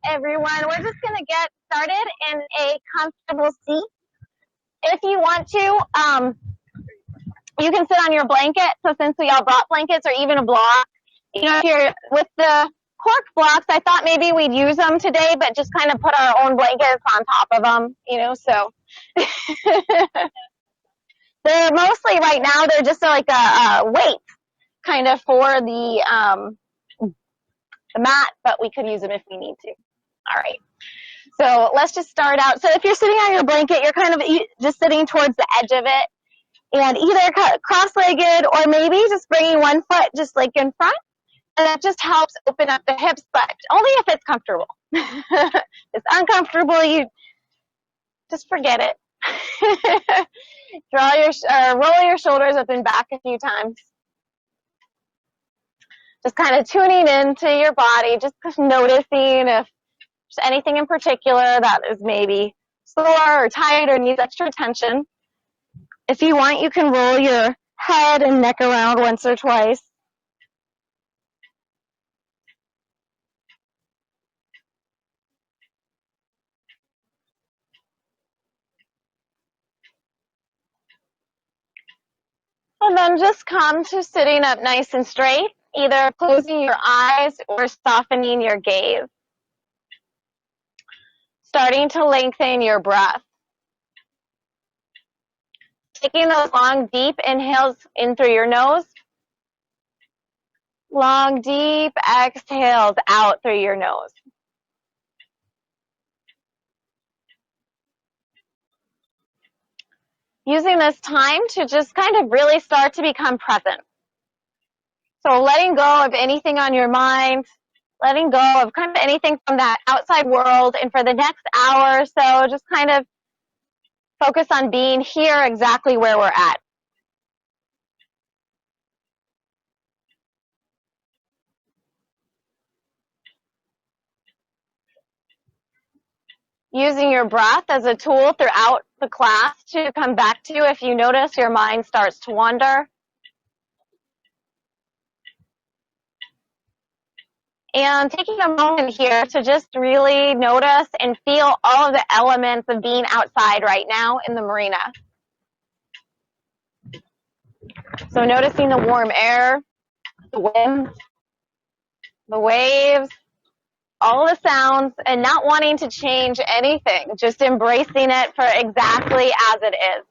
everyone. We're just going to get started in a comfortable seat. If you want to, you can sit on your blanket. So since we all brought blankets or even a block, you know, if you're with the cork blocks, I thought maybe we'd use them today, but just kind of put our own blankets on top of them, you know, so. They're mostly right now, they're just like a weight kind of for the mat, but we could use them if we need to. All right. So let's just start out. So if you're sitting on your blanket, you're kind of just sitting towards the edge of it, and either cross-legged or maybe just bringing one foot just like in front, and that just helps open up the hips, but only if it's comfortable. If it's uncomfortable, you just forget it. Roll your shoulders up and back a few times. Just kind of tuning into your body, just noticing if there's anything in particular that is maybe sore or tight or needs extra attention. If you want, you can roll your head and neck around once or twice. And then just come to sitting up nice and straight, either closing your eyes or softening your gaze. Starting to lengthen your breath. Taking those long, deep inhales in through your nose. Long, deep exhales out through your nose. Using this time to just kind of really start to become present. So letting go of anything on your mind, letting go of kind of anything from that outside world, and for the next hour or so, just kind of focus on being here exactly where we're at. Using your breath as a tool throughout the class to come back to if you notice your mind starts to wander. And taking a moment here to just really notice and feel all of the elements of being outside right now in the marina. So noticing the warm air, the wind, the waves, all the sounds, and not wanting to change anything, just embracing it for exactly as it is.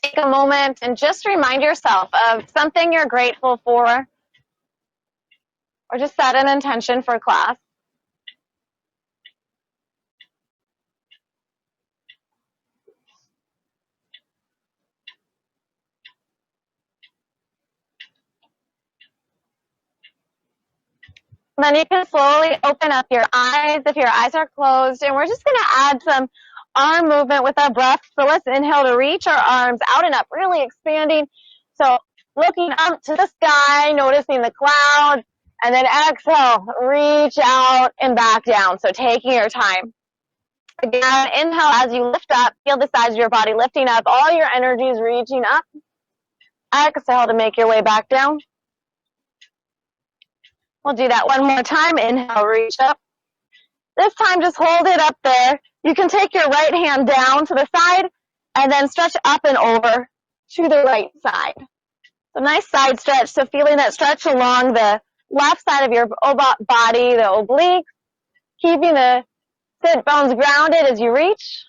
Take a moment and just remind yourself of something you're grateful for, or just set an intention for class. And then you can slowly open up your eyes if your eyes are closed, and we're just going to add some arm movement with our breath. So let's inhale to reach our arms out and up, really expanding. So looking up to the sky, noticing the clouds, and then exhale, reach out and back down. So taking your time. Again, inhale as you lift up, feel the sides of your body lifting up, all your energy is reaching up. Exhale to make your way back down. We'll do that one more time. Inhale, reach up. This time, just hold it up there. You can take your right hand down to the side and then stretch up and over to the right side. So nice side stretch. So feeling that stretch along the left side of your body, the obliques, keeping the sit bones grounded as you reach.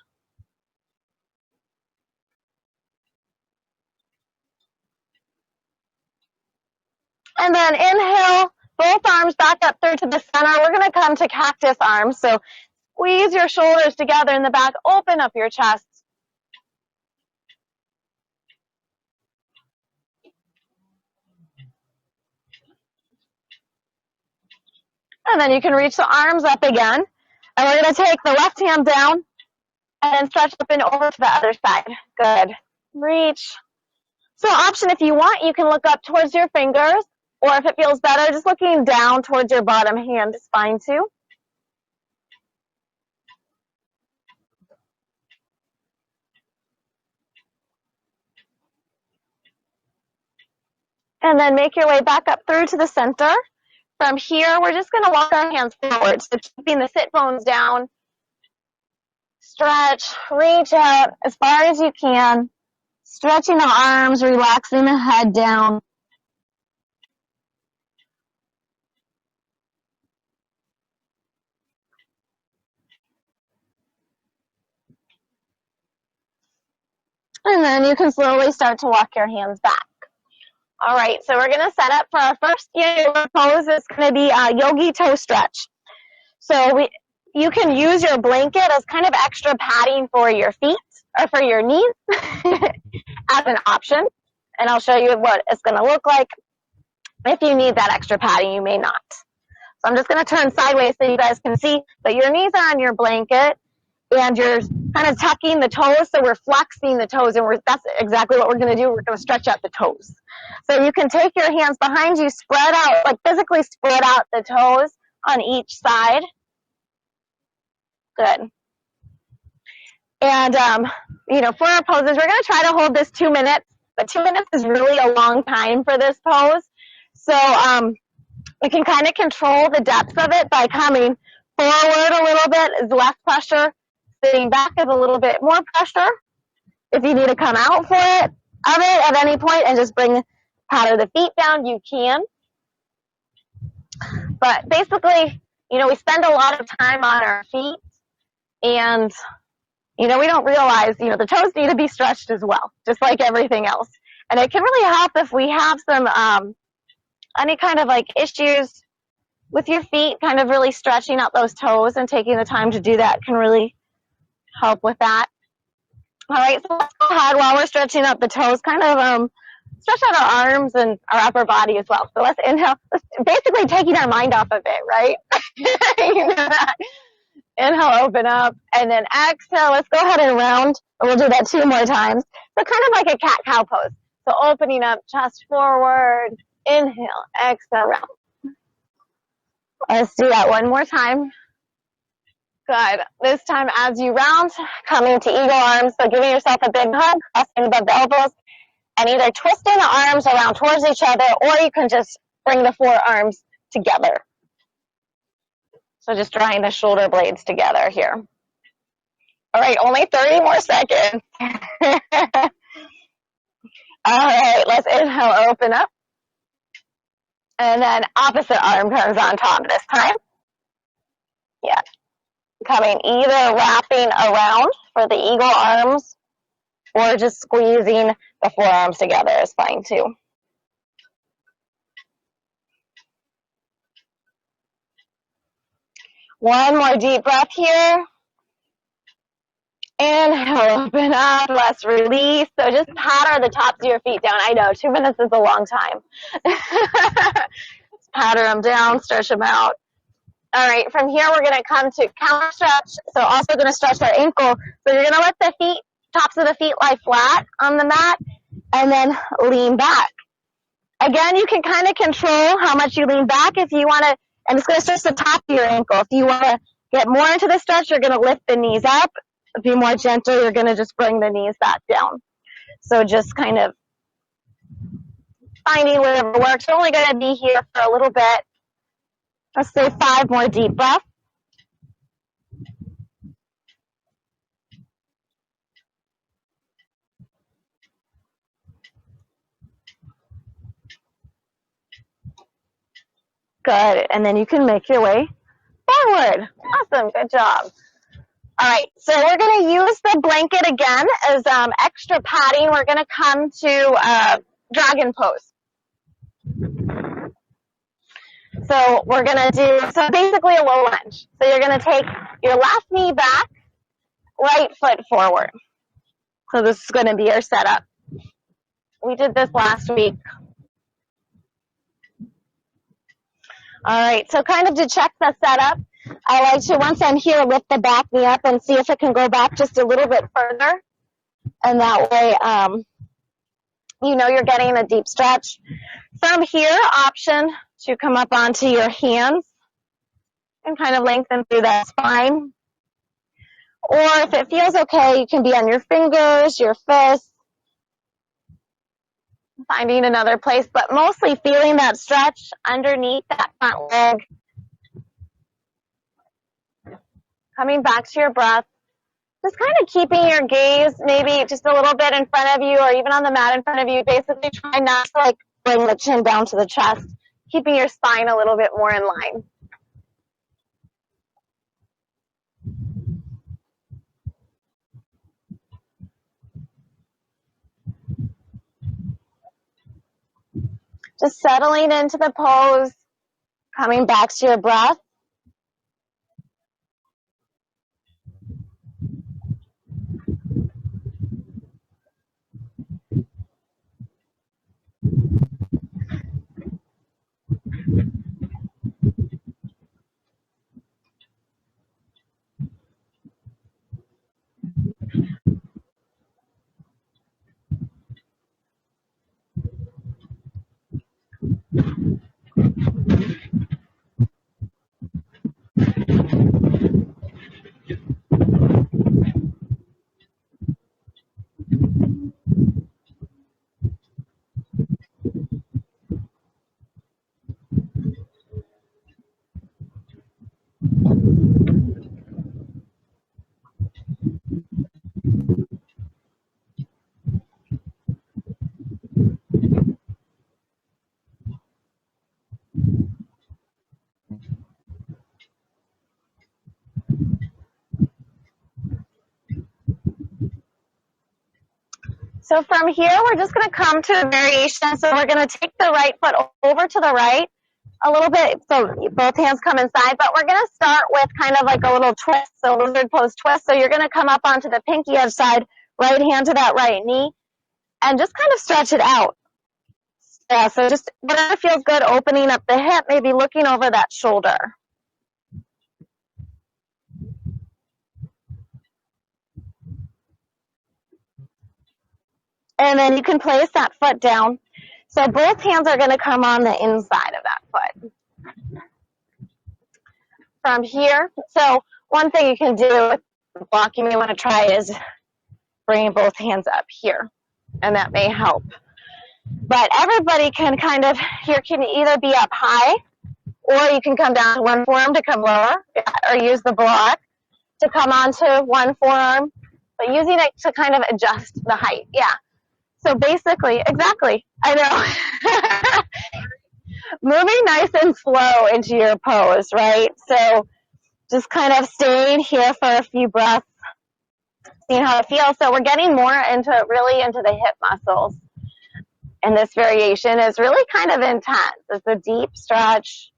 And then inhale, both arms back up through to the center. We're going to come to cactus arms. So squeeze your shoulders together in the back. Open up your chest. And then you can reach the arms up again. And we're going to take the left hand down and then stretch up and over to the other side. Good. Reach. So option, if you want, you can look up towards your fingers, or if it feels better, just looking down towards your bottom hand is fine too. And then make your way back up through to the center. From here, we're just going to walk our hands forward. So keeping the sit bones down. Stretch, reach out as far as you can. Stretching the arms, relaxing the head down. And then you can slowly start to walk your hands back. All right, so we're going to set up for our first yoga pose. It's going to be a yogi toe stretch. So you can use your blanket as kind of extra padding for your feet or for your knees as an option. And I'll show you what it's going to look like. If you need that extra padding, you may not. So I'm just going to turn sideways so you guys can see that your knees are on your blanket and you're kind of tucking the toes. So we're flexing the toes, and that's exactly what we're going to do. We're going to stretch out the toes. So you can take your hands behind you, spread out, like physically spread out the toes on each side. Good. And, for our poses, we're going to try to hold this 2 minutes, but 2 minutes is really a long time for this pose. So we can kind of control the depth of it by coming forward a little bit is less pressure. Sitting back is a little bit more pressure. If you need to come out for it, at any point and just paddle the feet down, you can. But basically, we spend a lot of time on our feet, and, we don't realize, the toes need to be stretched as well, just like everything else. And it can really help if we have some, any kind of like issues with your feet, kind of really stretching out those toes and taking the time to do that can really help with that. All right, so let's go ahead while we're stretching out the toes, kind of stretch out our arms and our upper body as well. So let's inhale, basically taking our mind off of it, right? You know that. Inhale, open up, and then exhale. Let's go ahead and round. We'll do that 2 more times. So kind of like a cat-cow pose. So opening up, chest forward, inhale, exhale, round. Let's do that one more time. Good. This time as you round, coming to eagle arms. So giving yourself a big hug, crossing above the elbows, and either twisting the arms around towards each other, or you can just bring the forearms together. So just drawing the shoulder blades together here. All right, only 30 more seconds. All right, let's inhale, open up. And then opposite arm comes on top this time. Yeah. Coming either wrapping around for the eagle arms or just squeezing the forearms together is fine too. One more deep breath here. Inhale, open up, let's release. So just patter the tops of your feet down. I know, 2 minutes is a long time. Patter them down, stretch them out. All right, from here we're going to come to counter stretch. So also going to stretch our ankle. So you're going to let the tops of the feet lie flat on the mat and then lean back. Again, you can kind of control how much you lean back if you want to, and it's going to stretch the top of your ankle. If you want to get more into the stretch, you're going to lift the knees up. If you're more gentle, you're going to just bring the knees back down. So just kind of finding whatever works. We're only going to be here for a little bit. Let's say 5 more deep breaths. Good. And then you can make your way forward. Awesome. Good job. All right. So we're going to use the blanket again as extra padding. We're going to come to dragon pose. So we're going to do, so basically a low lunge. So you're going to take your left knee back, right foot forward. So this is going to be our setup. We did this last week. All right, so kind of to check the setup, I like to, once I'm here, lift the back knee up and see if it can go back just a little bit further. And that way, you're getting a deep stretch. From here, option to come up onto your hands and kind of lengthen through that spine. Or if it feels okay, you can be on your fingers, your fists. Finding another place, but mostly feeling that stretch underneath that front leg. Coming back to your breath. Just kind of keeping your gaze maybe just a little bit in front of you or even on the mat in front of you. Basically trying not to like bring the chin down to the chest. Keeping your spine a little bit more in line. Just settling into the pose. Coming back to your breath. So from here, we're just going to come to a variation. So we're going to take the right foot over to the right a little bit. So both hands come inside, but we're going to start with kind of like a little twist. So lizard pose twist. So you're going to come up onto the pinky edge side, right hand to that right knee, and just kind of stretch it out. Yeah, so just whatever feels good, opening up the hip, maybe looking over that shoulder. And then you can place that foot down. So both hands are going to come on the inside of that foot. From here, so one thing you can do with the block you may want to try is bringing both hands up here, and that may help. But everybody can kind of, here can either be up high, or you can come down to one forearm to come lower, or use the block to come onto one forearm, but using it to kind of adjust the height. Yeah. So basically, exactly, I know. Moving nice and slow into your pose, right? So just kind of staying here for a few breaths, seeing how it feels. So we're getting more really into the hip muscles. And this variation is really kind of intense. It's a deep stretch.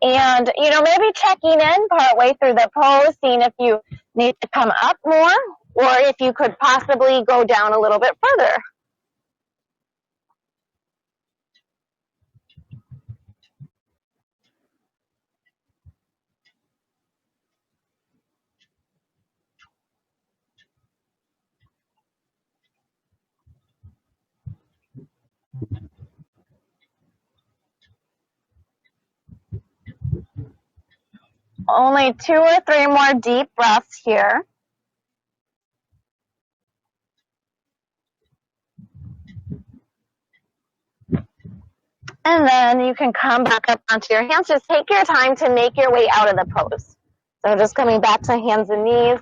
And, maybe checking in partway through the pose, seeing if you need to come up more or if you could possibly go down a little bit further. Only 2 or 3 more deep breaths here. And then you can come back up onto your hands. Just take your time to make your way out of the pose. So just coming back to hands and knees.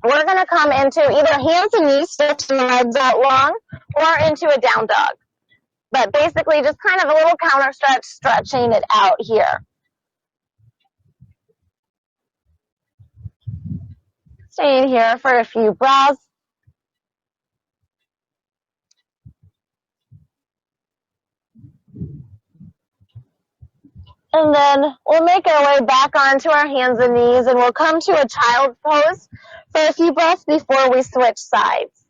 We're going to come into either hands and knees, stretching the legs out long, or into a down dog. But basically just kind of a little counter stretch, stretching it out here. Staying here for a few breaths. And then we'll make our way back onto our hands and knees, and we'll come to a child's pose for a few breaths before we switch sides.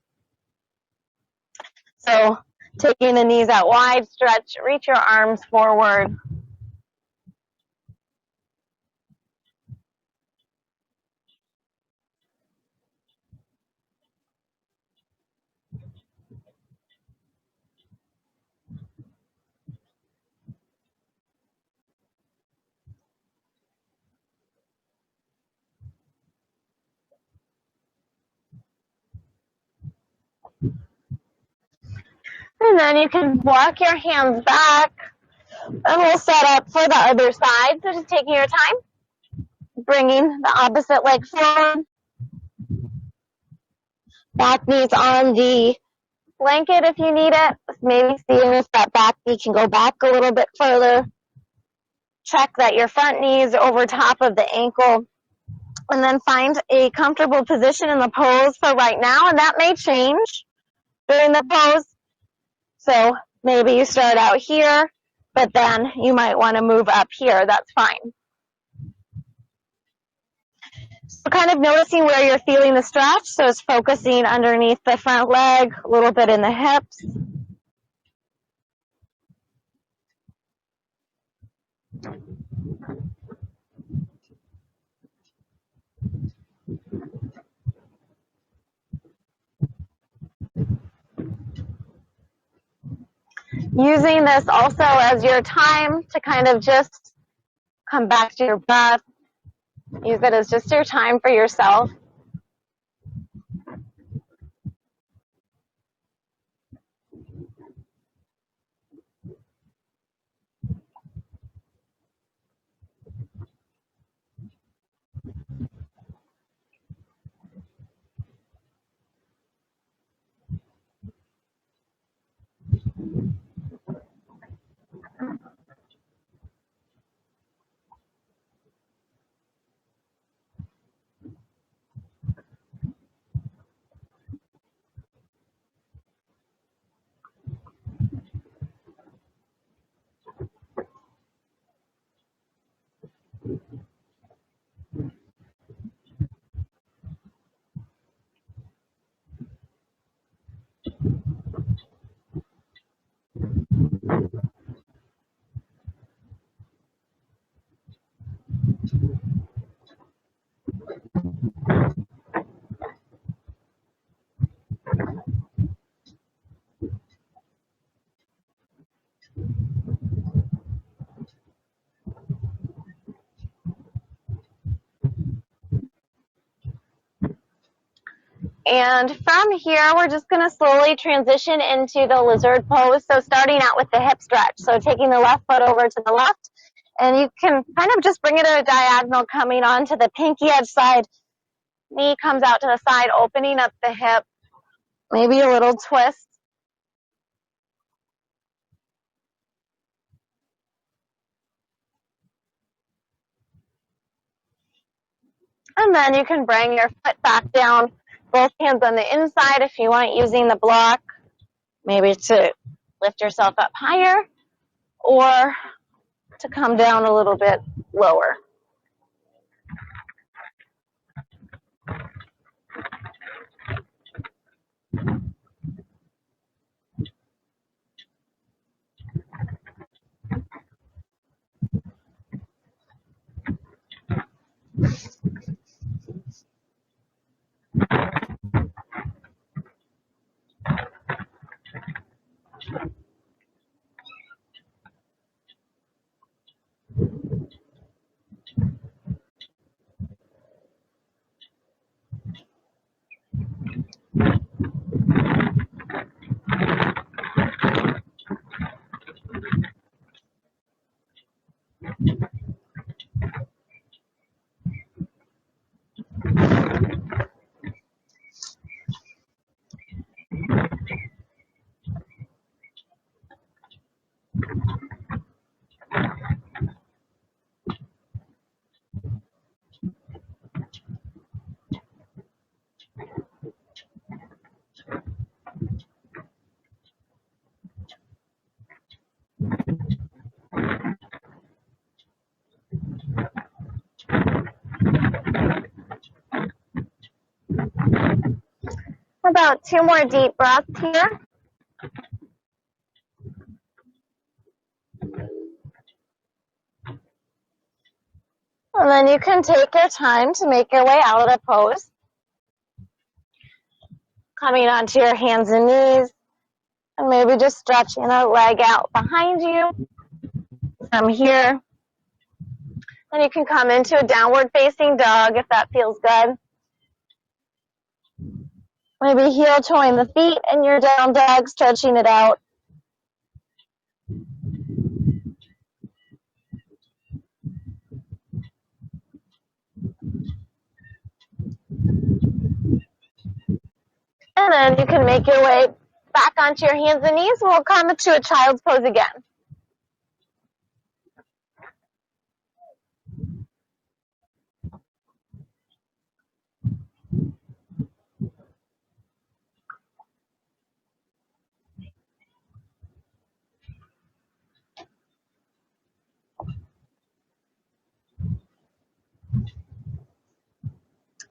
So taking the knees out wide, stretch, reach your arms forward. And then you can walk your hands back, and we'll set up for the other side. So just taking your time, bringing the opposite leg forward. Back knees on the blanket if you need it. Maybe seeing if that back knee can go back a little bit further. Check that your front knee is over top of the ankle. And then find a comfortable position in the pose for right now. And that may change during the pose. So maybe you start out here, but then you might want to move up here. That's fine. So kind of noticing where you're feeling the stretch. So it's focusing underneath the front leg, a little bit in the hips. Using this also as your time to kind of just come back to your breath. Use it as just your time for yourself. And from here, we're just going to slowly transition into the lizard pose. So starting out with the hip stretch. So taking the left foot over to the left. And you can kind of just bring it at a diagonal, coming onto the pinky edge side. Knee comes out to the side, opening up the hip. Maybe a little twist. And then you can bring your foot back down. Both hands on the inside if you want, using the block. Maybe to lift yourself up higher or to come down a little bit lower. About 2 more deep breaths here. And then you can take your time to make your way out of the pose. Coming onto your hands and knees. And maybe just stretching a leg out behind you. From here. Then you can come into a downward facing dog if that feels good. Maybe heel toeing the feet in your down dog, stretching it out. then you can make your way back onto your hands and knees. We'll come to a child's pose again.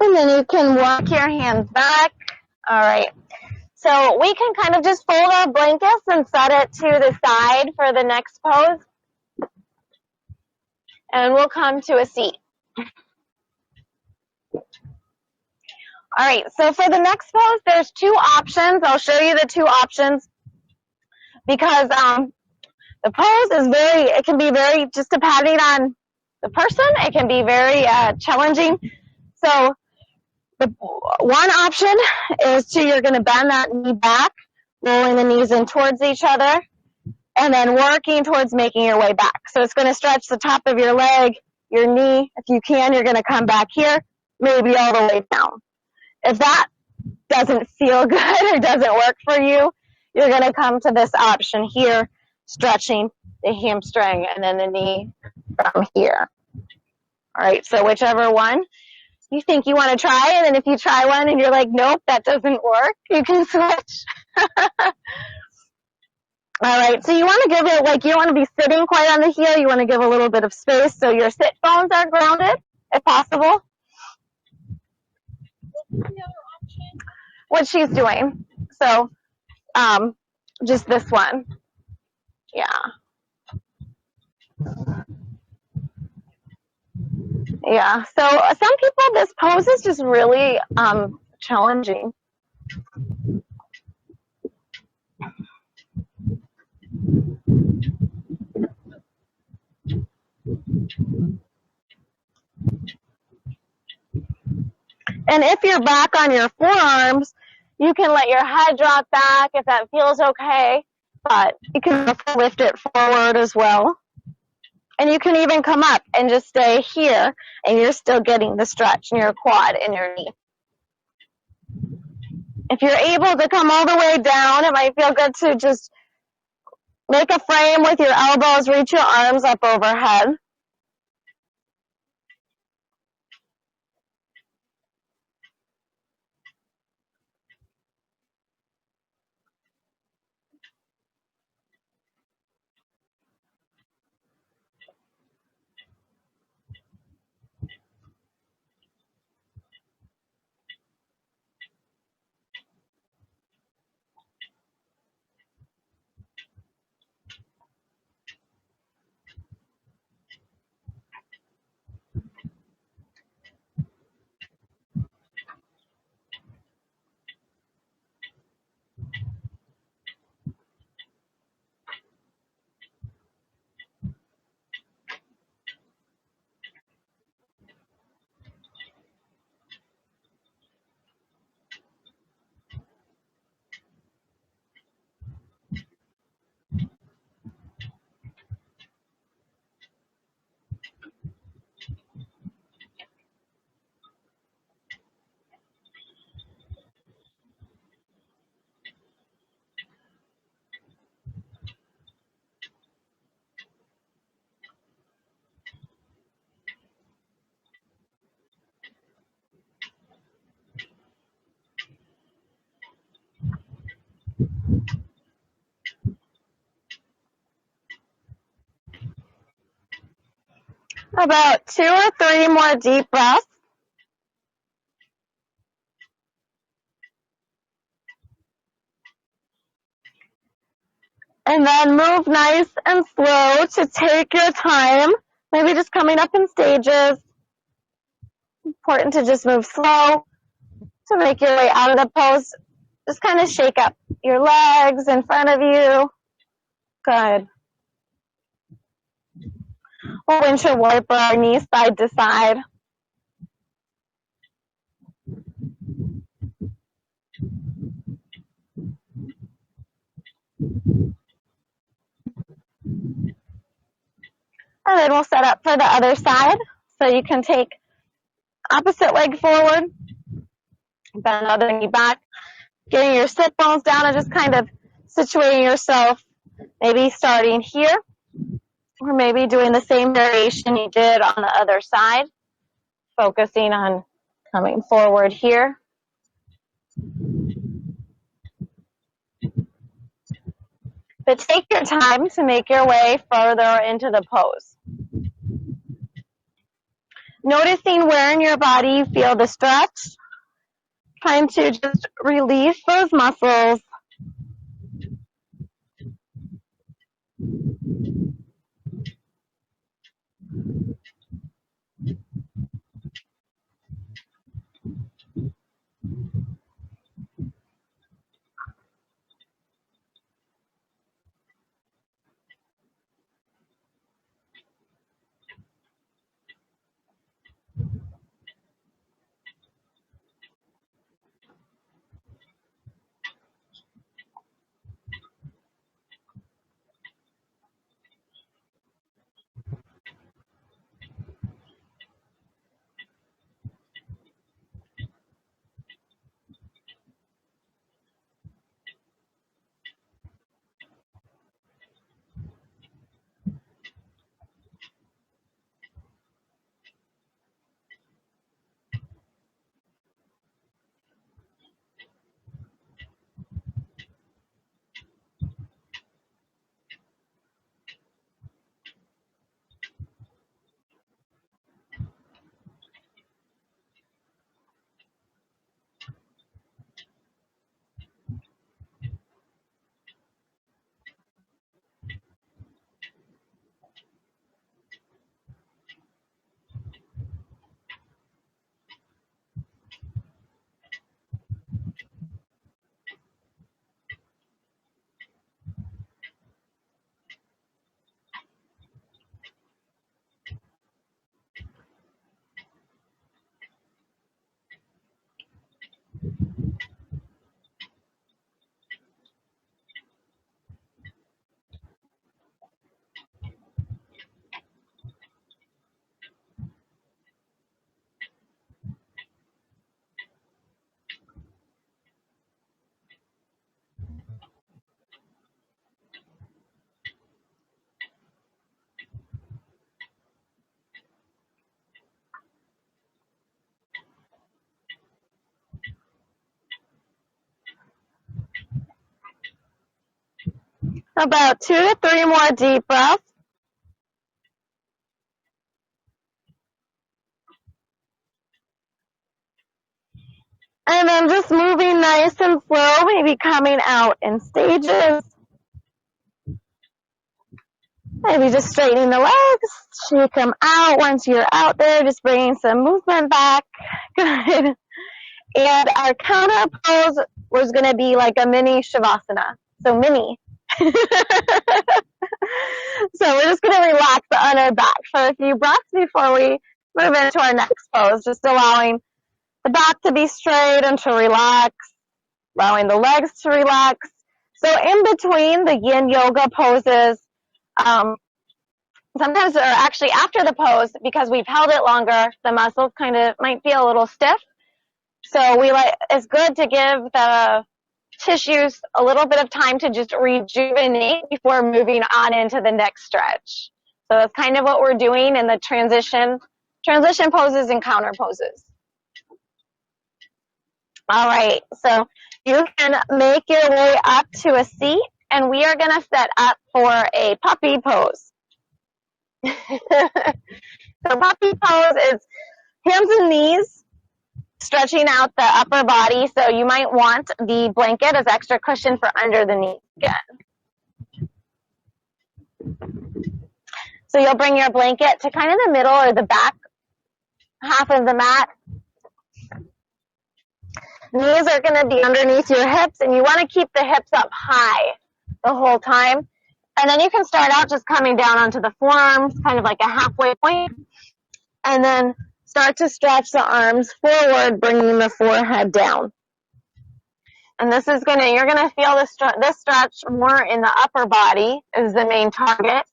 And then you can walk your hands back. All right. So we can kind of just fold our blankets and set it to the side for the next pose. And we'll come to a seat. All right. So for the next pose, there's two options. I'll show you the two options because the pose is it can be very, just depending on the person, it can be very challenging. So the one option is you're going to bend that knee back, rolling the knees in towards each other, and then working towards making your way back. So it's going to stretch the top of your leg, your knee. If you can, you're going to come back here, maybe all the way down. If that doesn't feel good or doesn't work for you, you're going to come to this option here, stretching the hamstring and then the knee from here. All right, so whichever one you think you want to try, and then if you try one and you're like, nope, that doesn't work, you can switch. All right, so you want to give it, like, you don't want to be sitting quite on the heel. You want to give a little bit of space so your sit bones are grounded, if possible. What she's doing. So, just this one. Yeah. Yeah. So some people, this pose is just really challenging. And if you're back on your forearms, you can let your head drop back if that feels okay, but you can lift it forward as well. And you can even come up and just stay here, and you're still getting the stretch in your quad and your knee. If you're able to come all the way down, it might feel good to just make a frame with your elbows, reach your arms up overhead. About 2 or 3 more deep breaths. And then move nice and slow to take your time. Maybe just coming up in stages. Important to just move slow to make your way out of the pose. Just kind of shake up your legs in front of you. Good. We'll windshield wiper our knees side to side. And then we'll set up for the other side. So you can take opposite leg forward, bend the other knee back, getting your sit bones down and just kind of situating yourself, maybe starting here, or maybe doing the same variation you did on the other side, focusing on coming forward here. But take your time to make your way further into the pose. Noticing where in your body you feel the stretch, trying to just release those muscles. About 2 to 3 more deep breaths. And then just moving nice and slow, maybe coming out in stages. Maybe just straightening the legs, shake them out. Once you're out there, just bringing some movement back. Good. And our counter pose was going to be like a mini Shavasana. So mini. So we're just going to relax the under back for a few breaths before we move into our next pose. Just allowing the back to be straight and to relax, allowing the legs to relax. So in between the Yin Yoga poses, sometimes, or actually after the pose, because we've held it longer, the muscles kind of might feel a little stiff. So it's good to give the tissues a little bit of time to just rejuvenate before moving on into the next stretch. So that's kind of what we're doing in the transition poses and counter poses. All right, so you can make your way up to a seat, and we are going to set up for a puppy pose. So puppy pose is hands and knees, stretching out the upper body. So you might want the blanket as extra cushion for under the knees again. So you'll bring your blanket to kind of the middle or the back half of the mat. Knees are going to be underneath your hips, and you want to keep the hips up high the whole time. And then you can start out just coming down onto the forearms, kind of like a halfway point, and then start to stretch the arms forward, bringing the forehead down. And this is you're going to feel this stretch more in the upper body is the main target.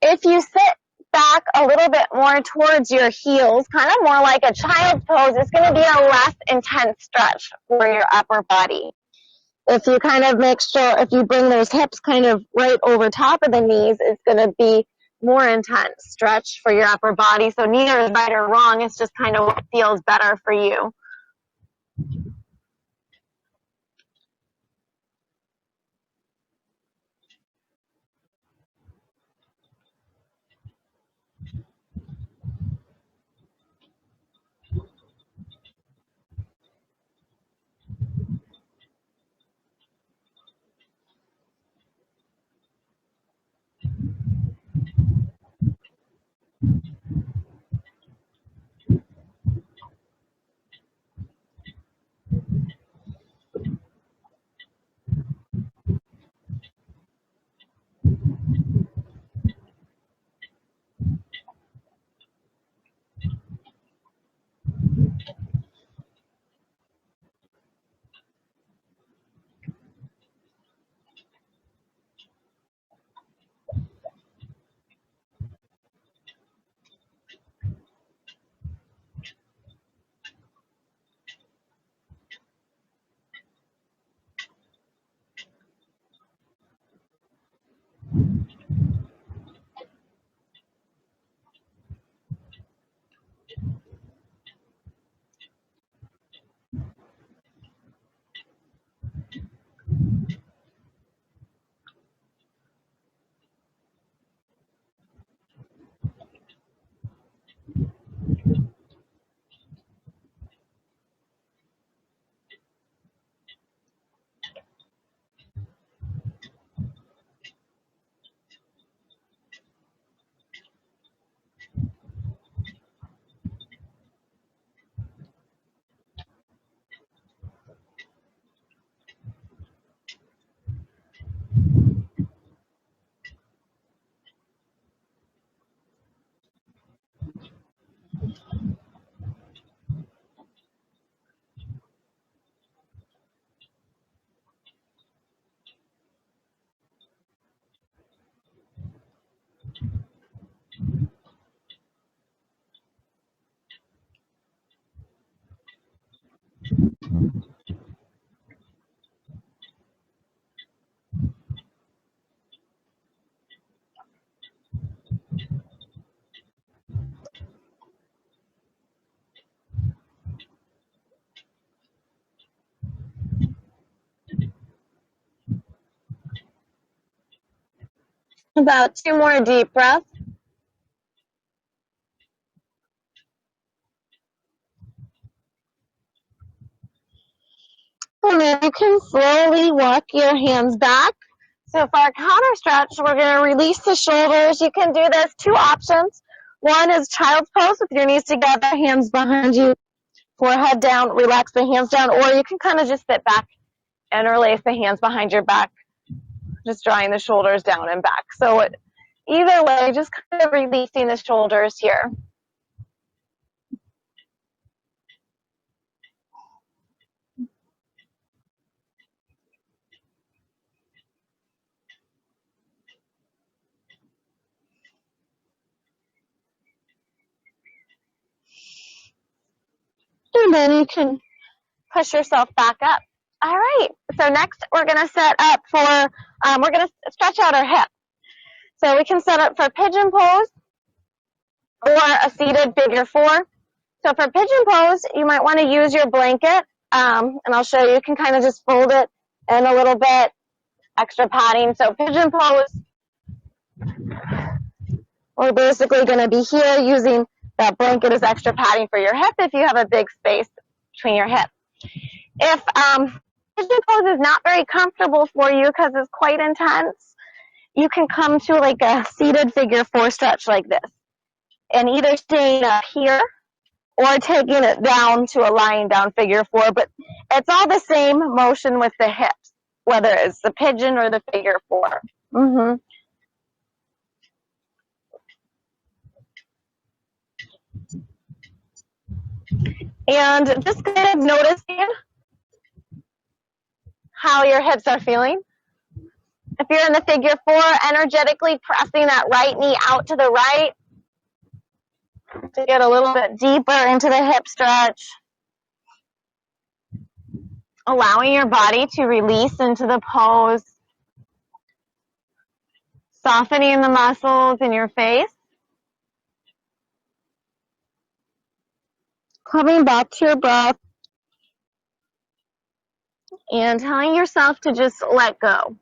If you sit back a little bit more towards your heels, kind of more like a child's pose. It's going to be a less intense stretch for your upper body. If you kind of make sure, if you bring those hips kind of right over top of the knees, it's going to be more intense stretch for your upper body. So neither is right or wrong. It's just kind of what feels better for you. About 2 more deep breaths. And then you can slowly walk your hands back. So for our counter stretch, we're going to release the shoulders. You can do this 2 options. One is child's pose with your knees together, hands behind you, forehead down, relax the hands down, or you can kind of just sit back and release the hands behind your back, just drawing the shoulders down and back. So either way, just kind of releasing the shoulders here. And then you can push yourself back up. All right. So next we're going to set up for, we're going to stretch out our hip. So we can set up for pigeon pose or a seated figure 4. So for pigeon pose, you might want to use your blanket. And I'll show you. You can kind of just fold it in a little bit, extra padding. So pigeon pose, we're basically going to be here using that blanket as extra padding for your hip if you have a big space between your hips. If pigeon pose is not very comfortable for you because it's quite intense, you can come to like a seated figure 4 stretch like this, and either staying up here or taking it down to a lying down figure 4. But it's all the same motion with the hips, whether it's the pigeon or the figure 4. And just kind of noticing how your hips are feeling. If you're in the figure 4, energetically pressing that right knee out to the right, to get a little bit deeper into the hip stretch, allowing your body to release into the pose, softening the muscles in your face, coming back to your breath, and telling yourself to just let go.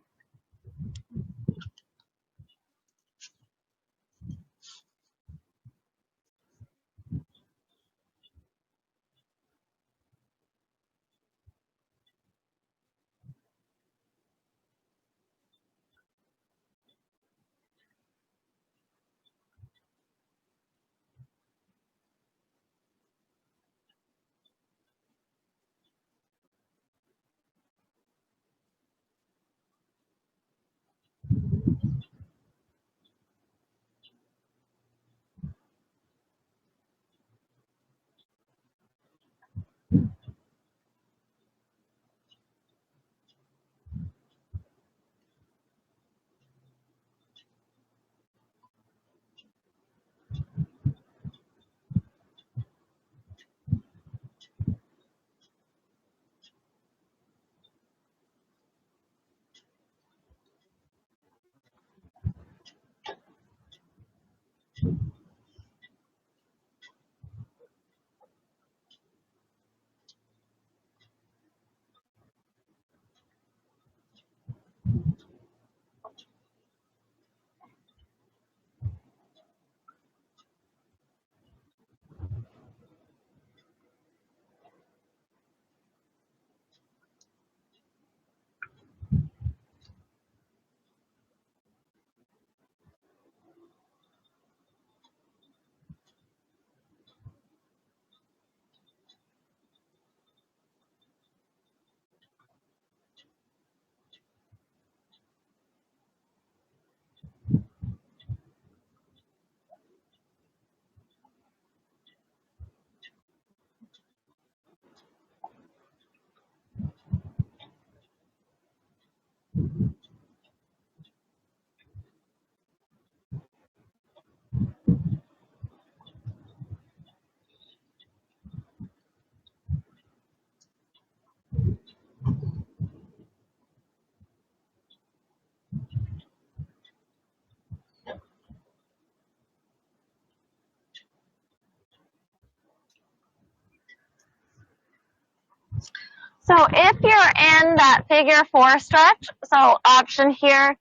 So if you're in that figure four stretch, so option here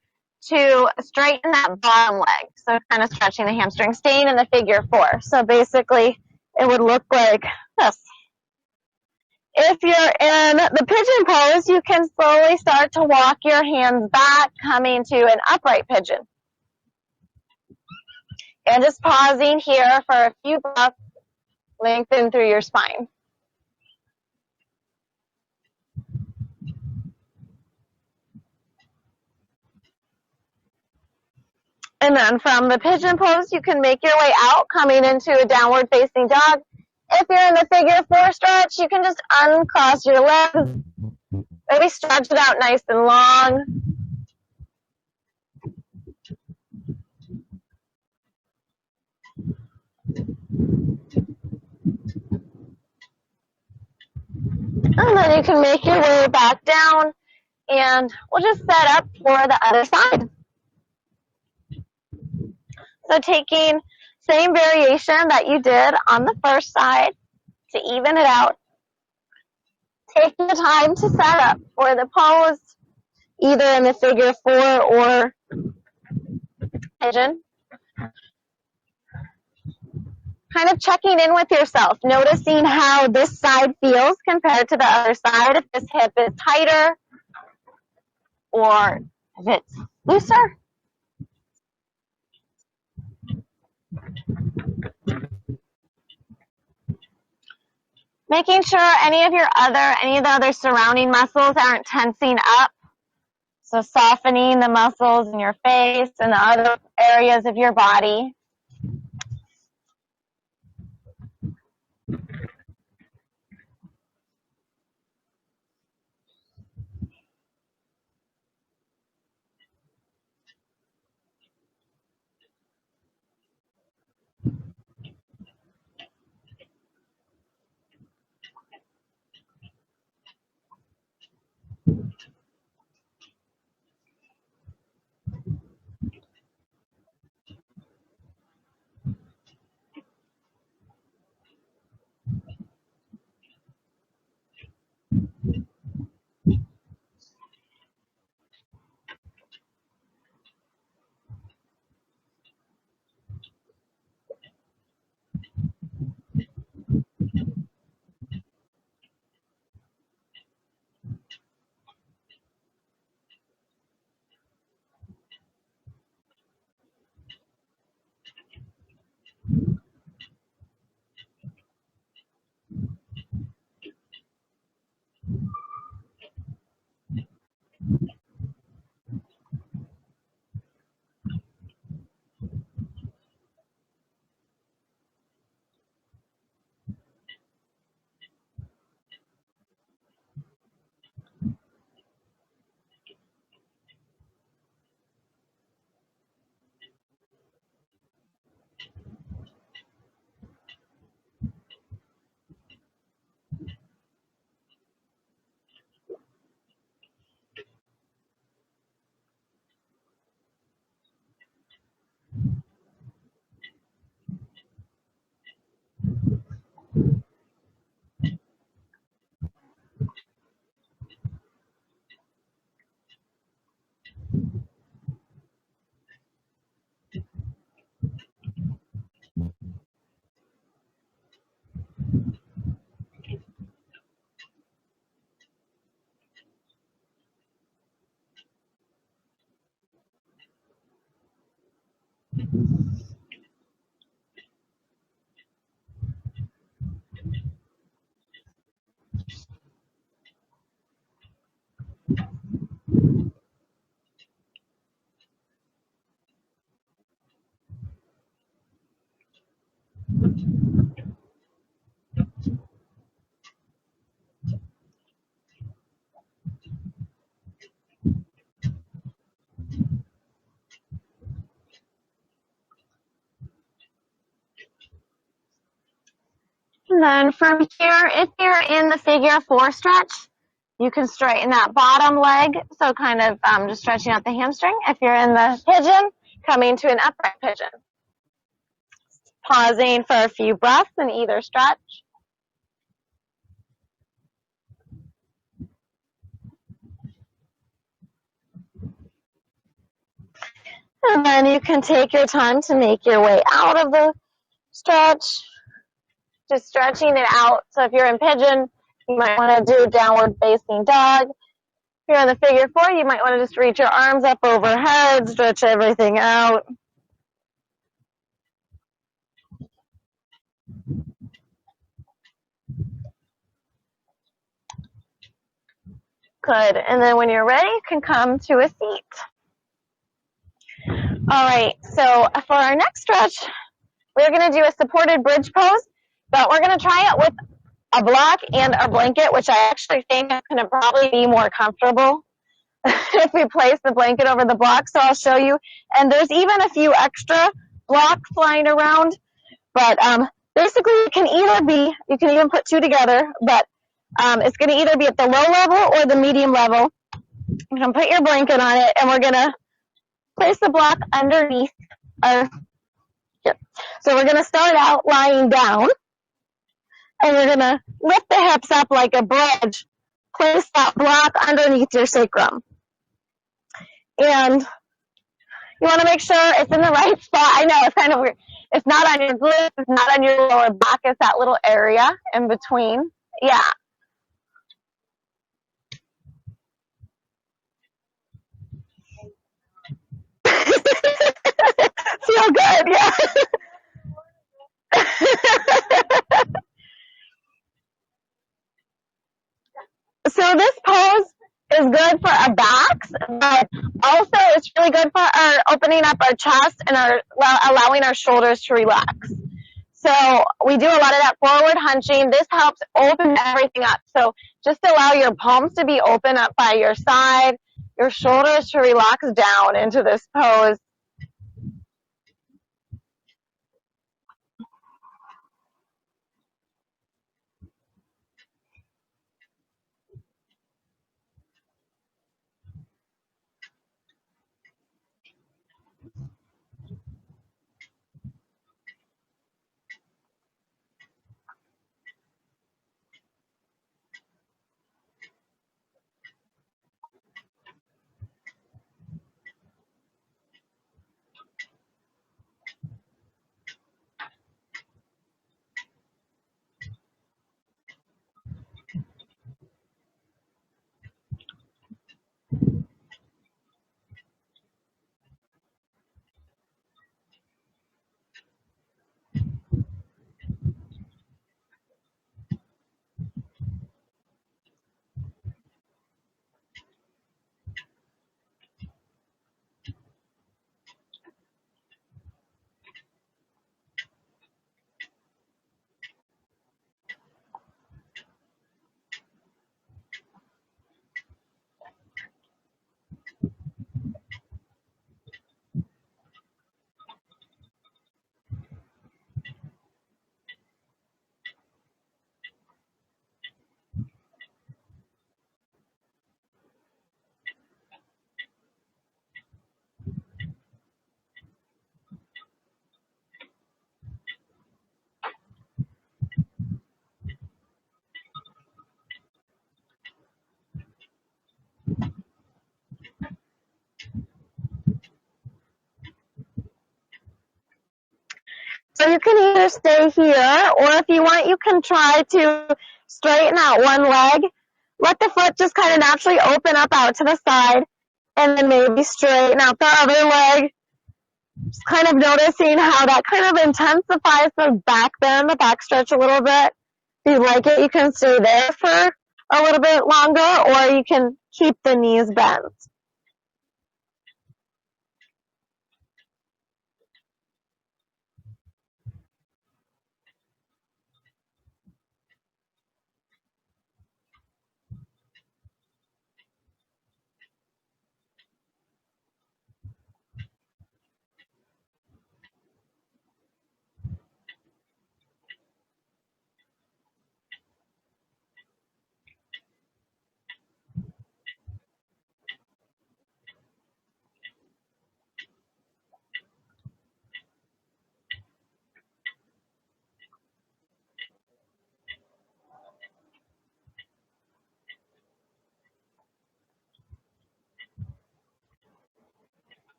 to straighten that bottom leg. So kind of stretching the hamstring, staying in the figure four. So basically it would look like this. If you're in the pigeon pose, you can slowly start to walk your hands back, coming to an upright pigeon. And just pausing here for a few breaths, lengthen through your spine. And then from the pigeon pose, you can make your way out, coming into a downward facing dog. If you're in the figure four stretch, you can just uncross your legs. Maybe stretch it out nice and long. And then you can make your way back down, and we'll just set up for the other side. So taking same variation that you did on the first side to even it out. Take the time to set up for the pose, either in the figure four or pigeon. Kind of checking in with yourself, noticing how this side feels compared to the other side, if this hip is tighter or if it's looser. Making sure any of the other surrounding muscles aren't tensing up. So softening the muscles in your face and the other areas of your body. And then from here, if you're in the figure 4 stretch, you can straighten that bottom leg, so kind of just stretching out the hamstring. If you're in the pigeon, coming to an upright pigeon. Pausing for a few breaths in either stretch. And then you can take your time to make your way out of the stretch. Just stretching it out. So if you're in pigeon, you might want to do downward facing dog. If you're in the figure 4, you might want to just reach your arms up overhead, stretch everything out. Good. And then when you're ready, you can come to a seat. All right. So for our next stretch, we're going to do a supported bridge pose, but we're going to try it with a block and a blanket, which I actually think is going to probably be more comfortable if we place the blanket over the block. So I'll show you. And there's even a few extra blocks lying around, but basically it can either be, you can even put 2 together, but it's going to either be at the low level or the medium level. You can put your blanket on it, and we're going to place the block underneath our hip. So we're going to start out lying down, and we're going to lift the hips up like a bridge. Place that block underneath your sacrum. And you want to make sure it's in the right spot. I know it's kind of weird. It's not on your glutes. It's not on your lower back. It's that little area in between. Yeah. Feel good, yeah. So this pose is good for our backs, but also it's really good for our opening up our chest and our allowing our shoulders to relax. So we do a lot of that forward hunching. This helps open everything up. So just allow your palms to be open up by your side, your shoulders to relax down into this pose. So you can either stay here, or if you want, you can try to straighten out one leg. Let the foot just kind of naturally open up out to the side, and then maybe straighten out the other leg. Just kind of noticing how that kind of intensifies the back bend, the back stretch a little bit. If you like it, you can stay there for a little bit longer, or you can keep the knees bent.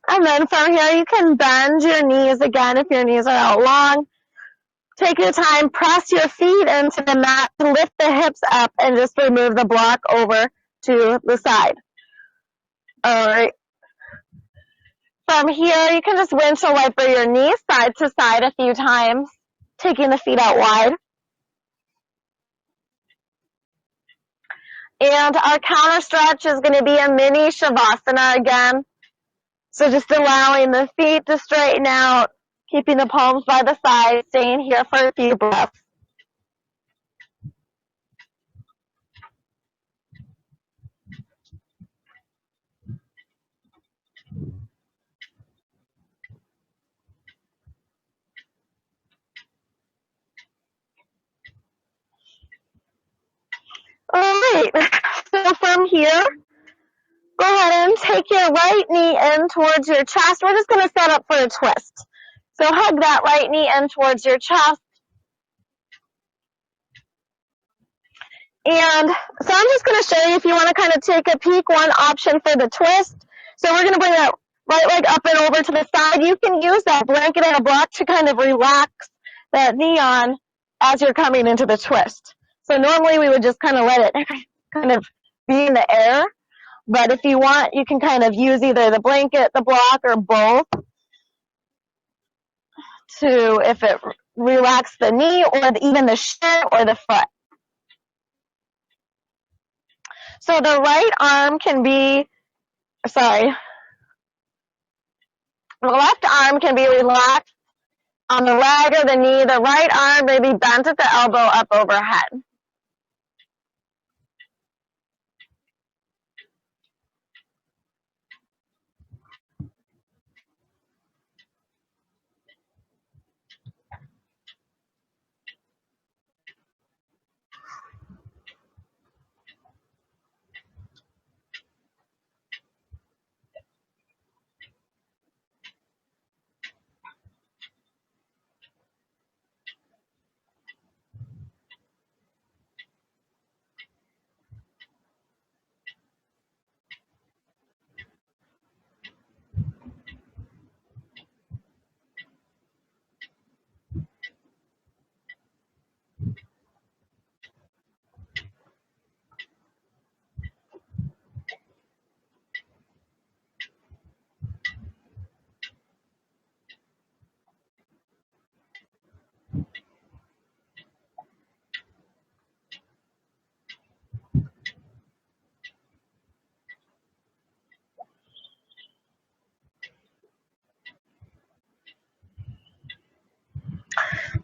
And then from here, you can bend your knees again if your knees are out long. Take your time, press your feet into the mat to lift the hips up and just remove the block over to the side. All right. From here, you can just windshield wiper your knees side to side a few times, taking the feet out wide. And our counter stretch is going to be a mini Shavasana again. So just allowing the feet to straighten out, keeping the palms by the side, staying here for a few breaths. All right. So from here, go ahead and take your right knee in towards your chest. We're just going to set up for a twist. So hug that right knee in towards your chest. And so I'm just going to show you if you want to kind of take a peek, one option for the twist. So we're going to bring that right leg up and over to the side. You can use that blanket and a block to kind of relax that knee on as you're coming into the twist. So normally we would just kind of let it kind of be in the air. But if you want, you can kind of use either the blanket, the block, or both to, if it relax the knee or even the shin or the foot. So the right arm can be, the left arm can be relaxed on the leg or the knee. The right arm may be bent at the elbow up overhead.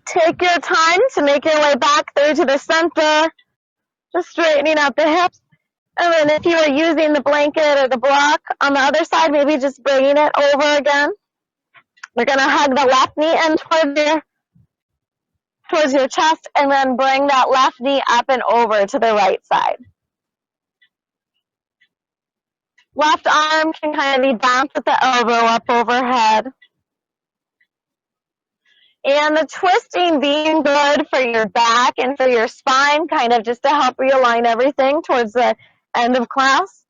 Take your time to make your way back through to the center, just straightening out the hips. And then if you are using the blanket or the block on the other side, maybe just bringing it over again. We're going to hug the left knee in towards your chest, and then bring that left knee up and over to the right side. Left arm can kind of be bounced at the elbow up overhead. And the twisting being good for your back and for your spine, kind of just to help realign everything towards the end of class.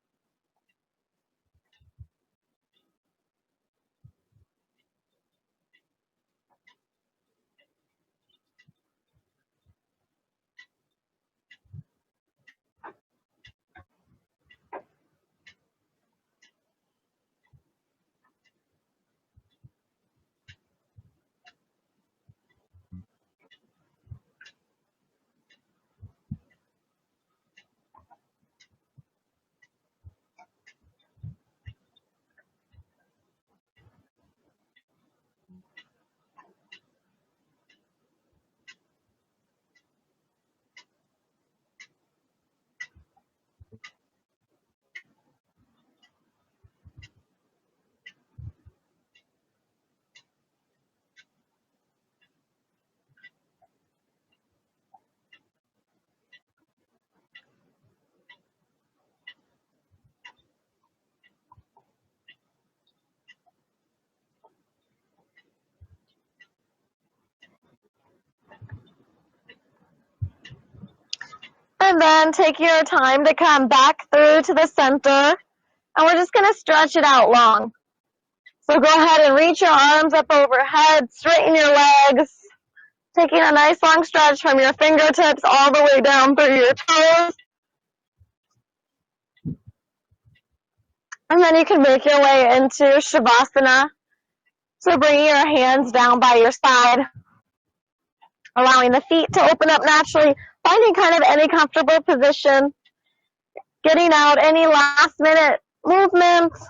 And then take your time to come back through to the center. And we're just going to stretch it out long. So go ahead and reach your arms up overhead, straighten your legs, taking a nice long stretch from your fingertips all the way down through your toes. And then you can make your way into Shavasana. So bringing your hands down by your side, allowing the feet to open up naturally, finding kind of any comfortable position, getting out any last minute movements,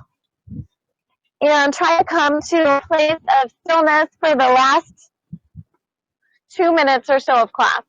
and try to come to a place of stillness for the last 2 minutes or so of class.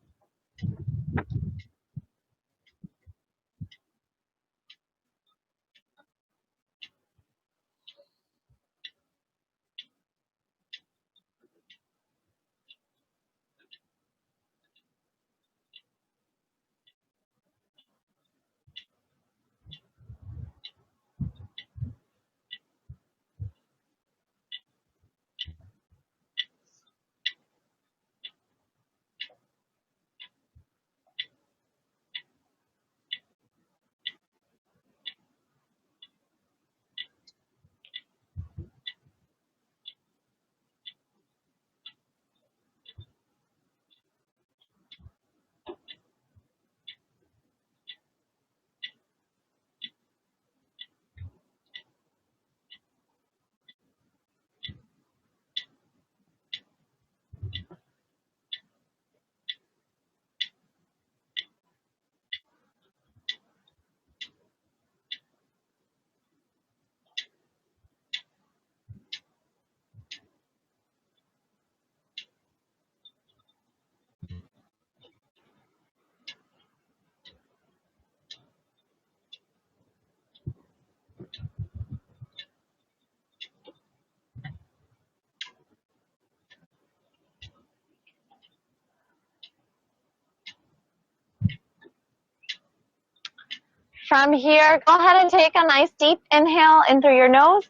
From here, go ahead and take a nice deep inhale in through your nose.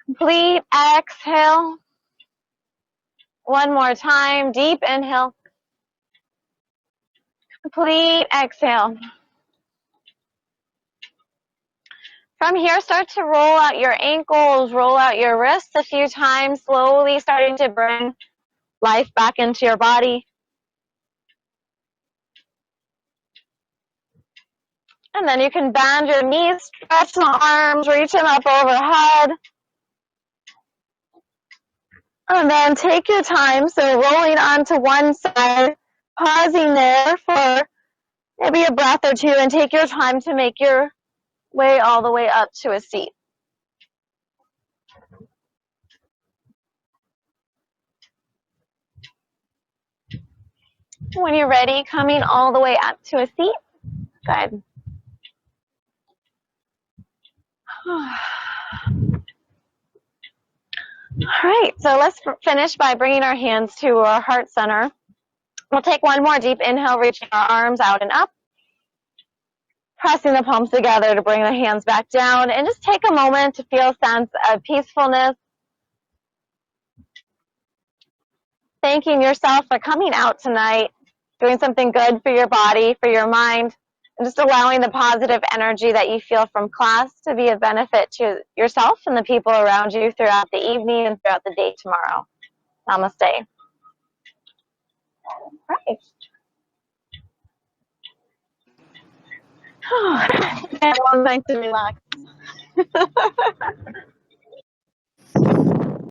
Complete exhale. One more time, deep inhale. Complete exhale. From here, start to roll out your ankles, roll out your wrists a few times, slowly starting to bring life back into your body. And then you can bend your knees, stretch the arms, reach them up overhead. And then take your time, so rolling onto one side, pausing there for maybe a breath or two, and take your time to make your way all the way up to a seat. When you're ready, coming all the way up to a seat. Good. All right, so let's finish by bringing our hands to our heart center. We'll take one more deep inhale, reaching our arms out and up. Pressing the palms together to bring the hands back down. And just take a moment to feel a sense of peacefulness. Thanking yourself for coming out tonight, doing something good for your body, for your mind, and just allowing the positive energy that you feel from class to be a benefit to yourself and the people around you throughout the evening and throughout the day tomorrow. Namaste. Right. Everyone's nice to relax.